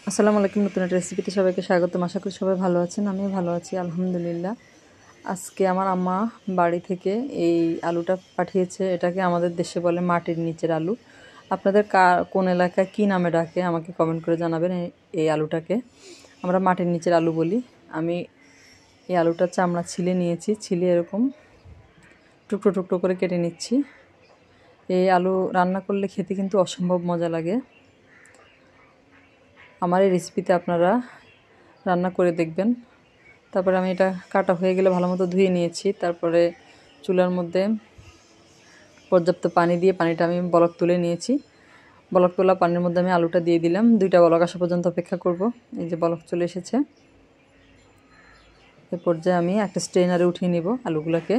আসসালামু আলাইকুম। নতুন একটা রেসিপিতে সবাইকে স্বাগতম। আশা করি সবাই ভালো আছেন। আমিও ভালো আছি আলহামদুলিল্লাহ। আজকে আমার আম্মা বাড়ি থেকে এই আলুটা পাঠিয়েছে। এটাকে আমাদের দেশে বলে মাটির নিচের আলু। আপনাদের কোন এলাকায় কী নামে ডাকে আমাকে কমেন্ট করে জানাবেন। এই আলুটাকে আমরা মাটির নিচের আলু বলি। আমি এই আলুটার চামড়া ছিলে নিয়েছি, ছিলে এরকম টুকরো টুকরো করে কেটে নিচ্ছি। এই আলু রান্না করলে খেতে কিন্তু অসম্ভব মজা লাগে। আমার এই রেসিপিতে আপনারা রান্না করে দেখবেন। তারপরে আমি এটা কাটা হয়ে গেলে ভালো মতো ধুয়ে নিয়েছি। তারপরে চুলার মধ্যে পর্যাপ্ত পানি দিয়ে পানিটা আমি বলক তুলে নিয়েছি। বলক তোলা পানির মধ্যে আমি আলুটা দিয়ে দিলাম। 2টা বলক আসা পর্যন্ত অপেক্ষা করব। এই যে বলক চলে এসেছে। এ পর্যায়ে আমি একটা স্ট্রেনারে উঠিয়ে নেব আলুগুলোকে।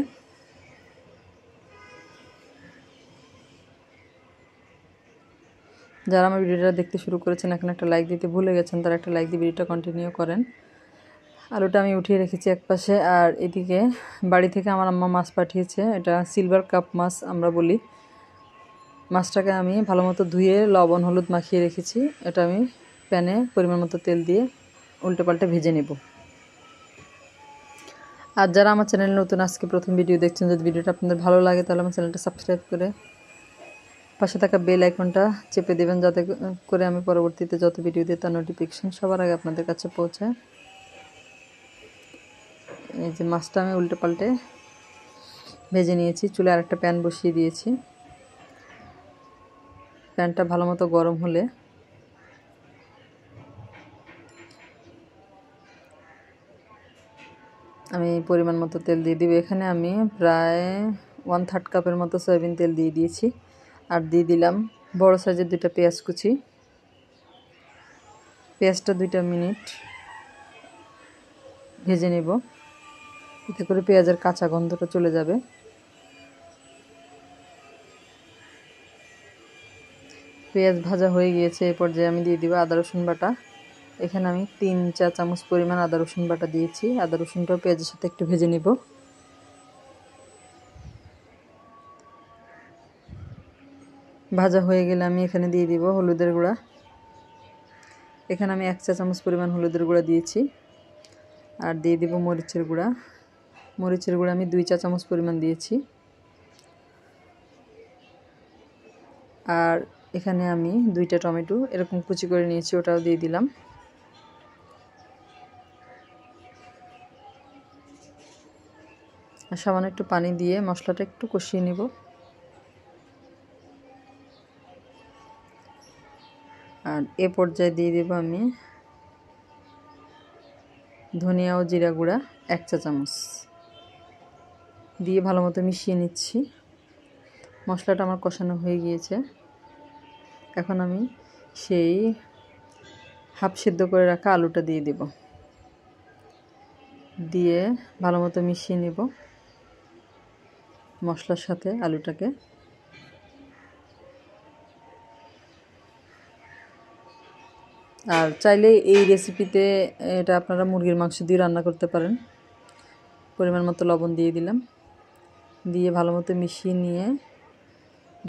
যারা আমার ভিডিওটা দেখতে শুরু করেছেন এখন একটা লাইক দিতে ভুলে গেছেন, তারা একটা লাইক দিয়ে ভিডিওটা কন্টিনিউ করেন। আলুটা আমি উঠিয়ে রেখেছি একপাশে। আর এদিকে বাড়ি থেকে আমার আম্মা মাছ পাঠিয়েছে। এটা সিলভার কাপ মাছ আমরা বলি। মাছটাকে আমি ভালো মতো ধুয়ে লবণ হলুদ মাখিয়ে রেখেছি। এটা আমি প্যানে পরিমাণ মতো তেল দিয়ে উল্টে পাল্টে ভেজে নেব। আর যারা আমার চ্যানেলে নতুন আজকে প্রথম ভিডিও দেখছেন, যদি ভিডিওটা আপনাদের ভালো লাগে তাহলে আমার চ্যানেলটা সাবস্ক্রাইব করে পাশে থাকা বেল আইকনটা চেপে দেবেন, যাতে করে আমি পরবর্তীতে যত ভিডিও দিই তার নোটিফিকেশন সবার আগে আপনাদের কাছে পৌঁছায়। এই যে মাছটা আমি উল্টে পাল্টে ভেজে নিয়েছি। চুলে আরেকটা প্যান বসিয়ে দিয়েছি। প্যানটা ভালো মতো গরম হলে আমি পরিমাণ মতো তেল দিয়ে দিব। এখানে আমি প্রায় 1/3 কাপের মতো সয়াবিন তেল দিয়ে দিয়েছি। আর দিয়ে দিলাম বড় সাইজের 2টা পেঁয়াজ কুচি। পেঁয়াজটা 2 মিনিট ভেজে নেব, এতে করে পেঁয়াজের কাঁচা গন্ধটা চলে যাবে। পেঁয়াজ ভাজা হয়ে গিয়েছে। এই পর্যায়ে আমি দিয়ে দিব আদা রসুন বাটা। এখানে আমি 3 চা চামচ পরিমাণ আদা রসুন বাটা দিয়েছি। আদা রসুনটাও পেঁয়াজের সাথে একটু ভেজে নেব। ভাজা হয়ে গেলে আমি এখানে দিয়ে দিব হলুদের গুঁড়া। এখানে আমি 1 চা চামচ পরিমাণ হলুদের গুঁড়া দিয়েছি। আর দিয়ে দিব মরিচের গুঁড়া। মরিচের গুঁড়া আমি 2 চা চামচ পরিমাণ দিয়েছি। আর এখানে আমি 2টা টমেটো এরকম কুচি করে নিয়েছি, ওটাও দিয়ে দিলাম। আর সামান্য একটু পানি দিয়ে মশলাটা একটু কষিয়ে নেব। আর এ পর্যায়ে দিয়ে দেব আমি ধনিয়া ও জিরা গুঁড়া 1 চা চামচ দিয়ে ভালো মতো মিশিয়ে নিচ্ছি। মশলাটা আমার কষানো হয়ে গিয়েছে। এখন আমি সেই হাফ সিদ্ধ করে রাখা আলুটা দিয়ে দেব, দিয়ে ভালো মতো মিশিয়ে নেব মশলার সাথে আলুটাকে। আর চাইলে এই রেসিপিতে এটা আপনারা মুরগির মাংস দিয়ে রান্না করতে পারেন। পরিমাণ মতো লবণ দিয়ে দিলাম, দিয়ে ভালো মতো মিশিয়ে নিয়ে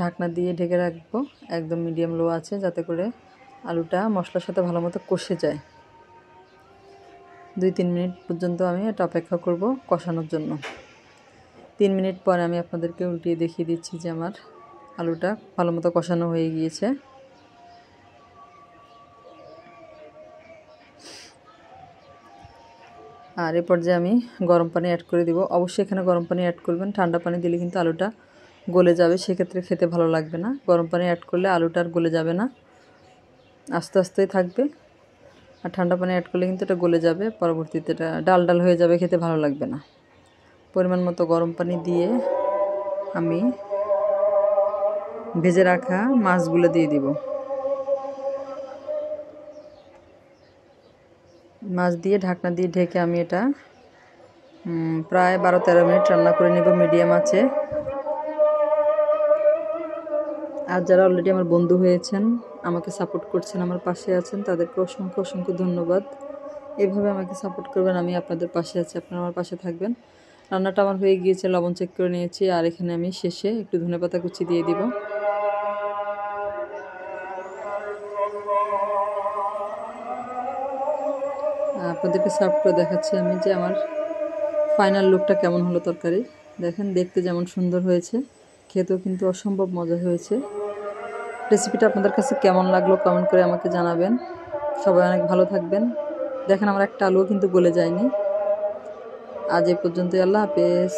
ঢাকনা দিয়ে ঢেকে রাখবো একদম মিডিয়াম লো আছে, যাতে করে আলুটা মশলার সাথে ভালো মতো কষে যায়। 2-3 মিনিট পর্যন্ত আমি এটা অপেক্ষা করব কষানোর জন্য। 3 মিনিট পরে আমি আপনাদেরকে উল্টিয়ে দেখিয়ে দিচ্ছি যে আমার আলুটা ভালো মতো কষানো হয়ে গিয়েছে। আর এ পর্যায়ে আমি গরম পানি অ্যাড করে দিব। অবশ্যই এখানে গরম পানি অ্যাড করবেন। ঠান্ডা পানি দিলে কিন্তু আলুটা গলে যাবে, সেক্ষেত্রে খেতে ভালো লাগবে না। গরম পানি অ্যাড করলে আলুটা আর গলে যাবে না, আস্তে আস্তেই থাকবে। আর ঠান্ডা পানি অ্যাড করলে কিন্তু এটা গলে যাবে, পরবর্তীতে এটা ডাল ডাল হয়ে যাবে, খেতে ভালো লাগবে না। পরিমাণ মতো গরম পানি দিয়ে আমি ভেজে রাখা মাছগুলো দিয়ে দিব। মাছ দিয়ে ঢাকনা দিয়ে ঢেকে আমি এটা প্রায় 12-13 মিনিট রান্না করে নেব মিডিয়াম আঁচে। আর যারা অলরেডি আমার বন্ধু হয়েছেন, আমাকে সাপোর্ট করছেন, আমার পাশে আছেন, তাদেরকে অসংখ্য অসংখ্য ধন্যবাদ। এভাবে আমাকে সাপোর্ট করবেন, আমি আপনাদের পাশে আছি, আপনারা আমার পাশে থাকবেন। রান্নাটা আমার হয়ে গিয়েছে, লবণ চেক করে নিয়েছি। আর এখানে আমি শেষে একটু ধনেপাতা কুচি দিয়ে দিব। আপনাদেরকে সার্ভ করে দেখাচ্ছি আমি যে আমার ফাইনাল লুকটা কেমন হলো তরকারি। দেখেন দেখতে যেমন সুন্দর হয়েছে, খেতেও কিন্তু অসম্ভব মজা হয়েছে। রেসিপিটা আপনাদের কাছে কেমন লাগলো কমেন্ট করে আমাকে জানাবেন। সবাই অনেক ভালো থাকবেন। দেখেন আমার একটা আলুও কিন্তু গলে যায়নি। আজ এই পর্যন্তই, আল্লাহ হাফেজ।